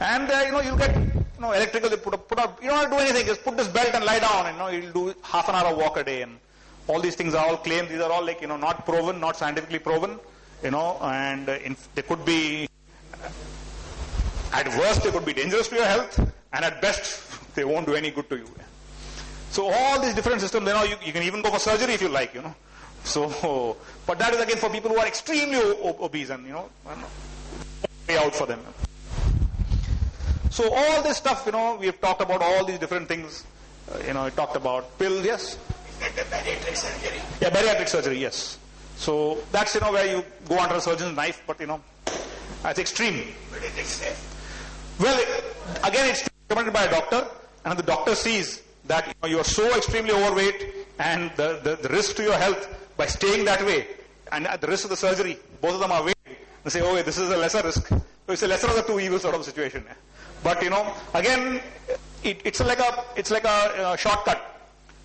And you'll get electrical. They put up. You don't have to do anything. Just put this belt and lie down. And you'll do half an hour walk a day. And all these things are all claimed. These are all like not proven, not scientifically proven. And they could be, at worst, they could be dangerous to your health, and at best, they won't do any good to you. So all these different systems, you can even go for surgery if you like, So, but that is again for people who are extremely obese and, way out for them. So all this stuff, we have talked about all these different things. I talked about pills, yes? Like the bariatric surgery. Yeah, bariatric surgery, yes. So that's, where you go under a surgeon's knife, but, that's extreme. But it is safe. Well, again, it's recommended by a doctor, and the doctor sees that you are so extremely overweight and the risk to your health by staying that way and at the risk of the surgery, both of them are weighed. They say, oh, this is a lesser risk. So it's a lesser of the two evils sort of situation. But again, it's like a shortcut.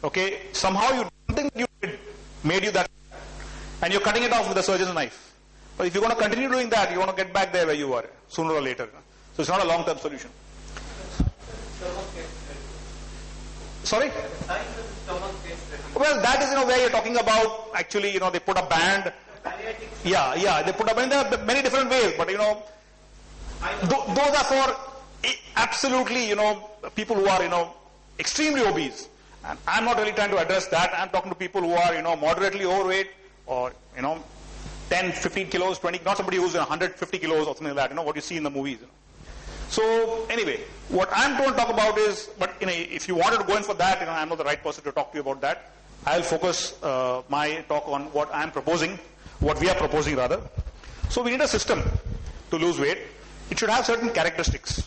Okay, somehow you don't think you did made you that, and you're cutting it off with a surgeon's knife. But if you're going to continue doing that, you want to get back there where you were sooner or later. So it's not a long-term solution. Sorry? Well, that is where you're talking about. Actually, they put a band. Yeah, they put a band. There are many different ways, but those are for absolutely people who are extremely obese. And I'm not really trying to address that. I'm talking to people who are moderately overweight or 10, 15 kilos, 20. Not somebody who's 150 kilos or something like that. What you see in the movies. So anyway, what I'm going to talk about is, but if you wanted to go in for that, I'm not the right person to talk to you about that. I'll focus my talk on what I'm proposing, what we are proposing rather. So we need a system to lose weight. It should have certain characteristics.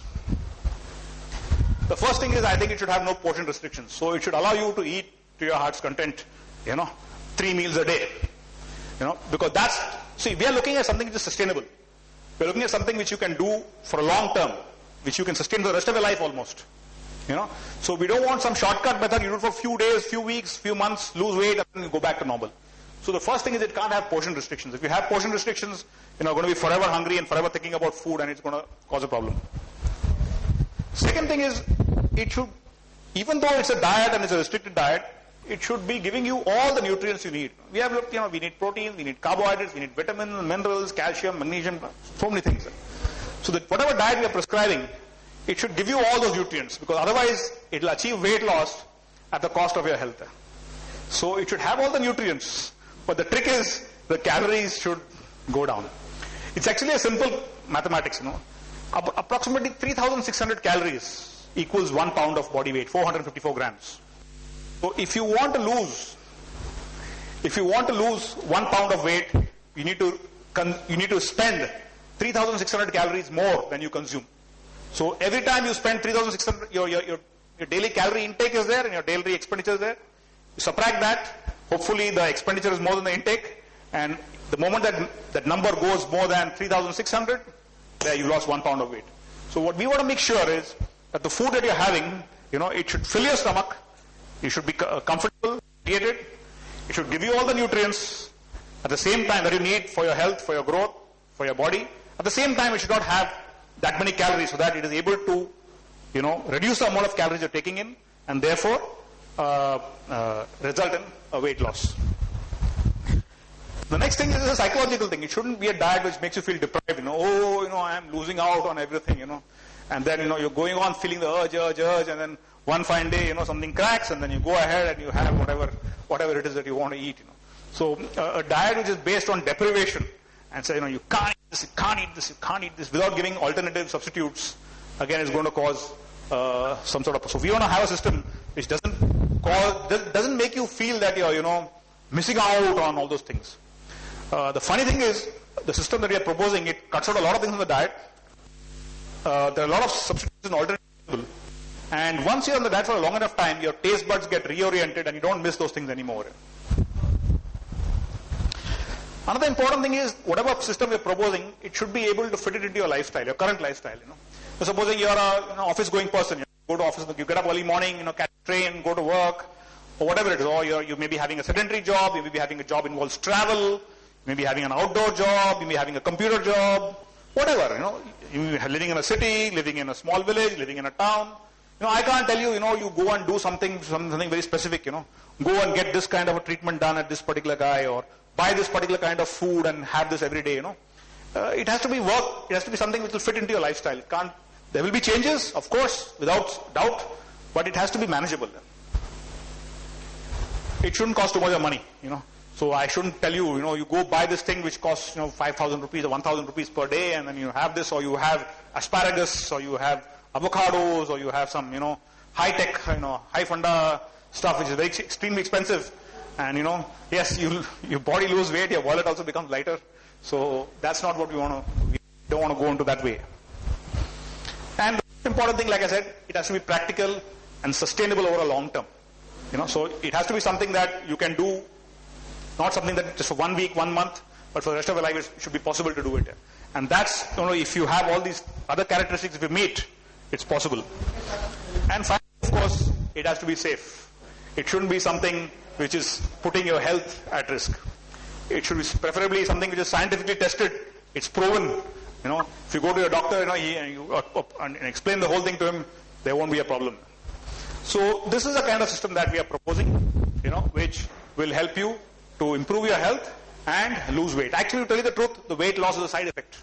The first thing is, I think it should have no portion restrictions. So it should allow you to eat to your heart's content, 3 meals a day. Because we are looking at something which is sustainable. We're looking at something which you can do for a long term, which you can sustain for the rest of your life almost. So we don't want some shortcut method. You do it for a few days, few weeks, few months, lose weight, and then you go back to normal. So the first thing is it can't have portion restrictions. If you have portion restrictions, you're going to be forever hungry and forever thinking about food, and it's going to cause a problem. Second thing is, it should, even though it's a diet and it's a restricted diet, it should be giving you all the nutrients you need. We have looked, we need protein, we need carbohydrates, we need vitamins, minerals, calcium, magnesium, so many things. So that whatever diet we are prescribing, it should give you all those nutrients, because otherwise it will achieve weight loss at the cost of your health. So it should have all the nutrients, but the trick is the calories should go down. It's actually a simple mathematics, Approximately 3,600 calories equals 1 pound of body weight, 454 grams. So if you want to lose 1 pound of weight, you need to spend 3,600 calories more than you consume. So every time you spend 3,600, your daily calorie intake is there and your daily expenditure is there. You subtract that, hopefully the expenditure is more than the intake, and the moment that number goes more than 3,600, there you lost 1 pound of weight. So what we want to make sure is that the food that you're having, it should fill your stomach, you should be comfortable, created, it should give you all the nutrients at the same time that you need for your health, for your growth, for your body. At the same time, it should not have that many calories, so that it is able to, reduce the amount of calories you're taking in, and therefore result in a weight loss. The next thing is a psychological thing. It shouldn't be a diet which makes you feel deprived. I'm losing out on everything, and then, you're going on feeling the urge, and then one fine day, something cracks, and then you go ahead and you have whatever it is that you want to eat, So a diet which is based on deprivation and say, you can't eat this, you can't eat this, you can't eat this, without giving alternative substitutes, again, is going to cause some sort of. So we want to have a system which doesn't make you feel that you're, missing out on all those things. The funny thing is, the system that we are proposing, it cuts out a lot of things in the diet. There are a lot of substitutes and alternatives. And once you're on the diet for a long enough time, your taste buds get reoriented and you don't miss those things anymore. Another important thing is, whatever system we're proposing, it should be able to fit it into your lifestyle, your current lifestyle. So supposing you're a office-going person, you go to office, you get up early morning, catch a train, go to work, or whatever it is. Or you may be having a sedentary job, you may be having a job involves travel, you may be having an outdoor job, you may be having a computer job, whatever, you are living in a city, living in a small village, living in a town. I can't tell you, you go and do something very specific, go and get this kind of a treatment done at this particular guy, or buy this particular kind of food and have this every day, It has to be work, it has to be something which will fit into your lifestyle. There will be changes, of course, without doubt, but it has to be manageable. It shouldn't cost too much of money, So I shouldn't tell you, you go buy this thing which costs, 5,000 rupees or 1,000 rupees per day, and then you have this, or you have asparagus, or you have avocados, or you have some, high-tech, high funda stuff which is very extremely expensive. And, yes, your body lose weight, your wallet also becomes lighter. So that's not what we don't want to go into that way. And the important thing, like I said, it has to be practical and sustainable over a long term. So it has to be something that you can do, not something that just for 1 week, 1 month, but for the rest of your life it should be possible to do it. And that's, if you have all these other characteristics, if you meet, it's possible. And finally, of course, it has to be safe. It shouldn't be something which is putting your health at risk. It should be preferably something which is scientifically tested. It's proven. If you go to your doctor, and explain the whole thing to him, there won't be a problem. So this is the kind of system that we are proposing, which will help you to improve your health and lose weight. Actually, to tell you the truth, the weight loss is a side effect.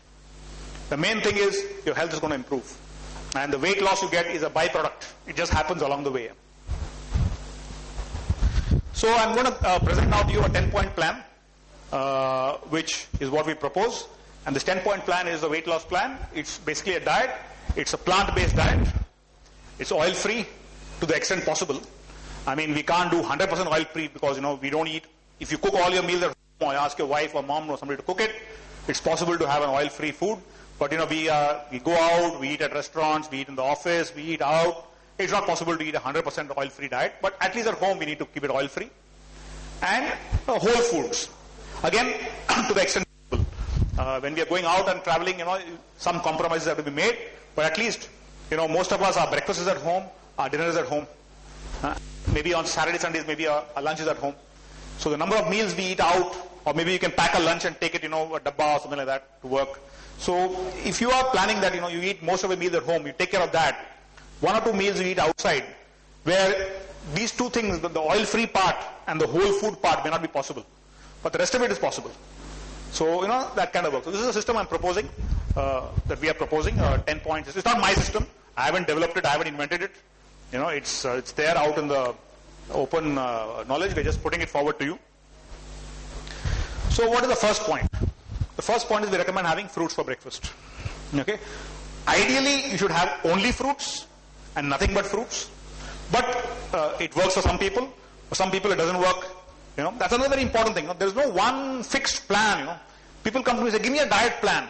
The main thing is your health is going to improve. And the weight loss you get is a byproduct. It just happens along the way. So I'm going to present now to you a 10-point plan, which is what we propose. And this 10-point plan is a weight loss plan. It's basically a diet. It's a plant-based diet. It's oil-free to the extent possible. I mean, we can't do 100% oil-free because, we don't eat. If you cook all your meals at home, or ask your wife or mom or somebody to cook it, it's possible to have an oil-free food. But, we go out, we eat at restaurants, we eat in the office, we eat out. It's not possible to eat a 100% oil-free diet, but at least at home we need to keep it oil-free. And whole foods. Again, to the extent possible. When we are going out and traveling, some compromises have to be made, but at least, most of us, our breakfast is at home, our dinner is at home. Maybe on Saturday, Sundays, maybe our lunch is at home. So the number of meals we eat out, or maybe you can pack a lunch and take it, a dabba or something like that to work. So if you are planning that, you eat most of the meals at home, you take care of that. 1 or 2 meals you eat outside, where these two things, the oil-free part and the whole food part may not be possible. But the rest of it is possible. So, that kind of work. So this is a system I'm proposing, that we are proposing, 10 points. It's not my system. I haven't developed it, I haven't invented it. It's there out in the open knowledge. We're just putting it forward to you. So what is the first point? The first point is we recommend having fruits for breakfast. Okay? Ideally, you should have only fruits and nothing but fruits. But it works for some people. For some people, it doesn't work. That's another very important thing. There is no one fixed plan. People come to me and say, give me a diet plan.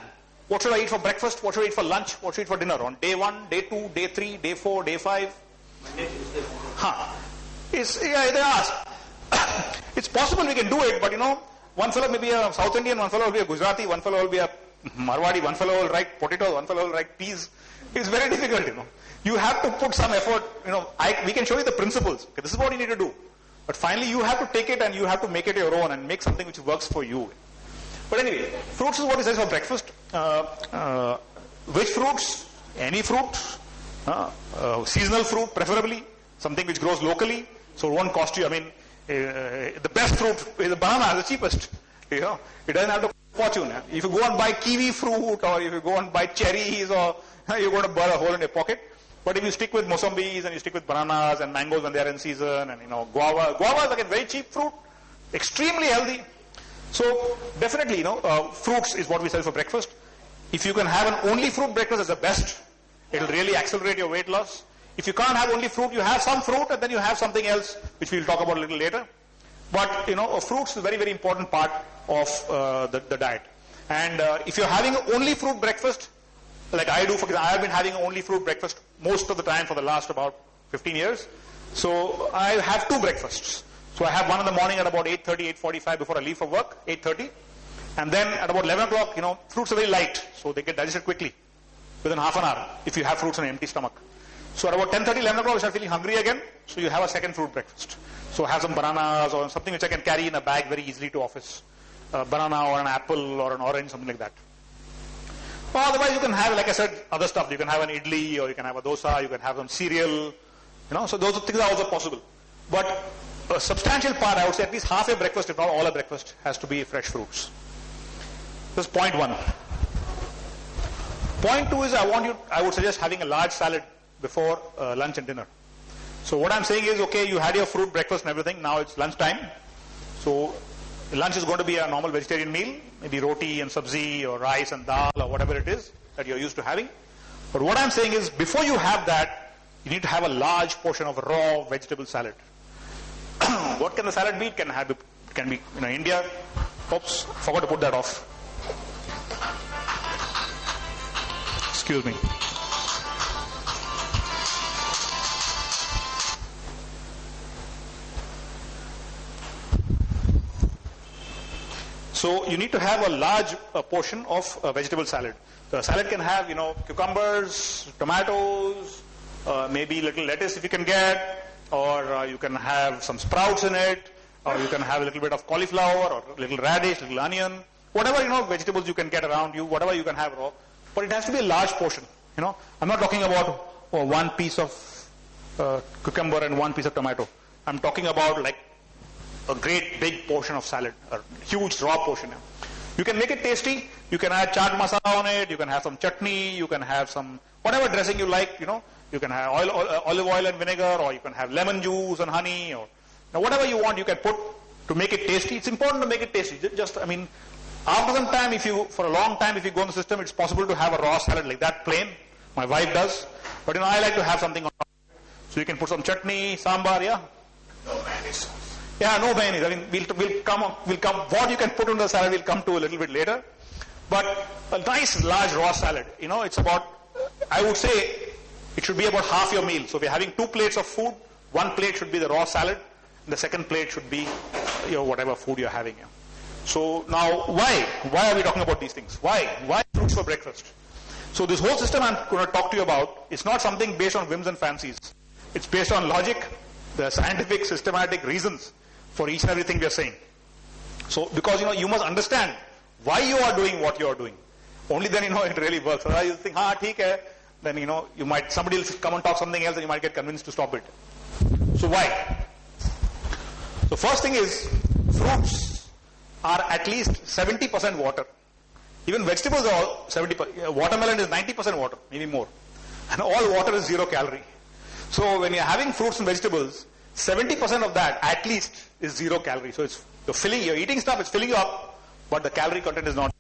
What should I eat for breakfast? What should I eat for lunch? What should I eat for dinner? On day 1, day 2, day 3, day 4, day 5? They ask. It's possible we can do it, but one fellow may be a South Indian, one fellow will be a Gujarati, one fellow will be a Marwadi, one fellow will write potatoes, one fellow will write peas. It's very difficult, You have to put some effort, we can show you the principles. Okay, this is what you need to do. But finally you have to take it and you have to make it your own and make something which works for you. But anyway, fruits is what it says for breakfast. Which fruits? Any fruit. Seasonal fruit preferably. Something which grows locally. So it won't cost you, the best fruit is the banana, the cheapest. It doesn't have to cost a fortune. If you go and buy kiwi fruit or if you go and buy cherries, or you're going to burn a hole in your pocket. But if you stick with mosambis and you stick with bananas and mangoes when they are in season, and guava is like a very cheap fruit, extremely healthy. So definitely, fruits is what we sell for breakfast. If you can have an only fruit breakfast, is the best. It'll really accelerate your weight loss. If you can't have only fruit, you have some fruit and then you have something else, which we'll talk about a little later. But, fruits is a very, very important part of the diet. And if you're having only fruit breakfast, like I do, for example, I have been having only fruit breakfast most of the time for the last about 15 years. So I have 2 breakfasts. So I have one in the morning at about 8:30, 8:45 before I leave for work, 8:30. And then at about 11 o'clock, fruits are very light, so they get digested quickly, within half an hour, if you have fruits on an empty stomach. So at about 10:30, 11 o'clock, you start feeling hungry again, so you have a second fruit breakfast. So have some bananas or something which I can carry in a bag very easily to office. A banana or an apple or an orange, something like that. Or otherwise you can have, like I said, other stuff. You can have an idli, or you can have a dosa, you can have some cereal, so those things are also possible. But a substantial part, I would say at least half a breakfast, if not all a breakfast, has to be fresh fruits. This is point one. Point two is I would suggest having a large salad before lunch and dinner. So what I'm saying is, okay, you had your fruit breakfast and everything, now it's lunch time. So lunch is going to be a normal vegetarian meal, maybe roti and sabzi or rice and dal or whatever it is that you're used to having. But what I'm saying is, before you have that, you need to have a large portion of raw vegetable salad. What can the salad be? It can be India. Oops, forgot to put that off. Excuse me. So you need to have a large portion of vegetable salad. The salad can have, cucumbers, tomatoes, maybe little lettuce if you can get, or you can have some sprouts in it, or you can have a little bit of cauliflower, or little radish, little onion, whatever, vegetables you can get around you, whatever you can have raw. But it has to be a large portion, I'm not talking about one piece of cucumber and one piece of tomato. I'm talking about like a great big portion of salad, a huge raw portion. You can make it tasty. You can add chaat masala on it. You can have some chutney. You can have some whatever dressing you like. You can have olive oil and vinegar, or you can have lemon juice and honey, or whatever you want. You can put to make it tasty. It's important to make it tasty. After some time, for a long time, if you go in the system, it's possible to have a raw salad like that, plain. My wife does, but I like to have something on top. So you can put some chutney, sambar, yeah. No mayonnaise. Yeah, no mayonnaise. We'll come. What you can put on the salad, we'll come to a little bit later. But a nice large raw salad, it's about, I would say, it should be about half your meal. So if you're having 2 plates of food, 1 plate should be the raw salad, and the second plate should be whatever food you're having. So now, why? Why are we talking about these things? Why? Why fruits for breakfast? So this whole system I'm going to talk to you about, it's not something based on whims and fancies. It's based on logic, the scientific, systematic reasons for each and everything we are saying. So, because you must understand why you are doing what you are doing. Only then it really works. Otherwise you think, theek hai. Then somebody will come and talk something else and you might get convinced to stop it. So why? So first thing is, fruits are at least 70% water. Even vegetables are all 70%. Watermelon is 90% water, maybe more. And all water is 0 calorie. So when you're having fruits and vegetables, 70% of that at least is 0 calorie. So you're eating stuff, it's filling you up, but the calorie content is not.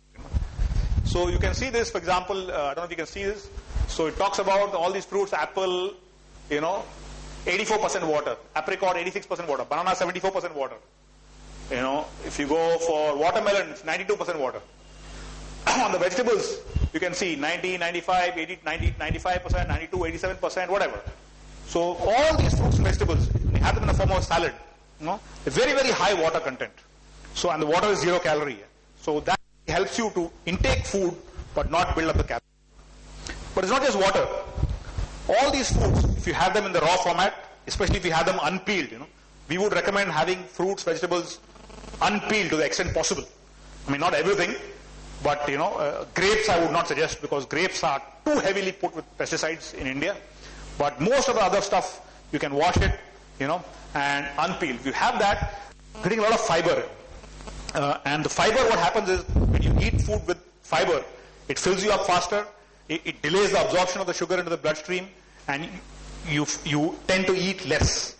So you can see this, for example, I don't know if you can see this. So it talks about all these fruits, apple, 84% water, apricot 86% water, banana 74% water. If you go for watermelon, it's 92% water. On the vegetables, you can see 90, 95, 80, 90, 95%, 92, 87%, whatever. So all these fruits and vegetables, we have them in the form of salad, a very, very high water content. So, and the water is 0 calorie. So that helps you to intake food, but not build up the calories. But it's not just water. All these foods, if you have them in the raw format, especially if you have them unpeeled, we would recommend having fruits, vegetables unpeeled to the extent possible. Not everything, but grapes I would not suggest, because grapes are too heavily put with pesticides in India. But most of the other stuff, you can wash it, and unpeel. If you have that, getting a lot of fiber. And the fiber, what happens is, when you eat food with fiber, it fills you up faster, it delays the absorption of the sugar into the bloodstream, and you tend to eat less.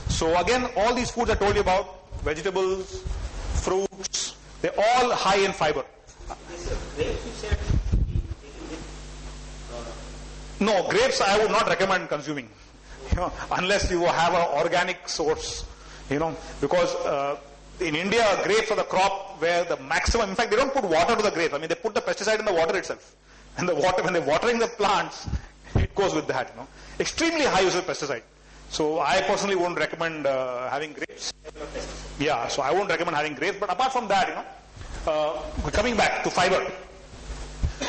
So again, all these foods I told you about, vegetables, fruits, they're all high in fiber. Grapes you said, no, grapes I would not recommend consuming, unless you have an organic source, because in India, grapes are the crop where the maximum, in fact, they don't put water to the grapes. They put the pesticide in the water itself. And the water, when they're watering the plants, it goes with that, Extremely high use of pesticide. So I personally won't recommend having grapes. Yeah, so I won't recommend having grapes. But apart from that, coming back to fiber.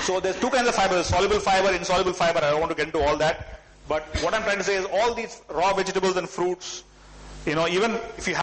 So there's 2 kinds of fiber, soluble fiber, insoluble fiber. I don't want to get into all that. But what I'm trying to say is all these raw vegetables and fruits, even if you have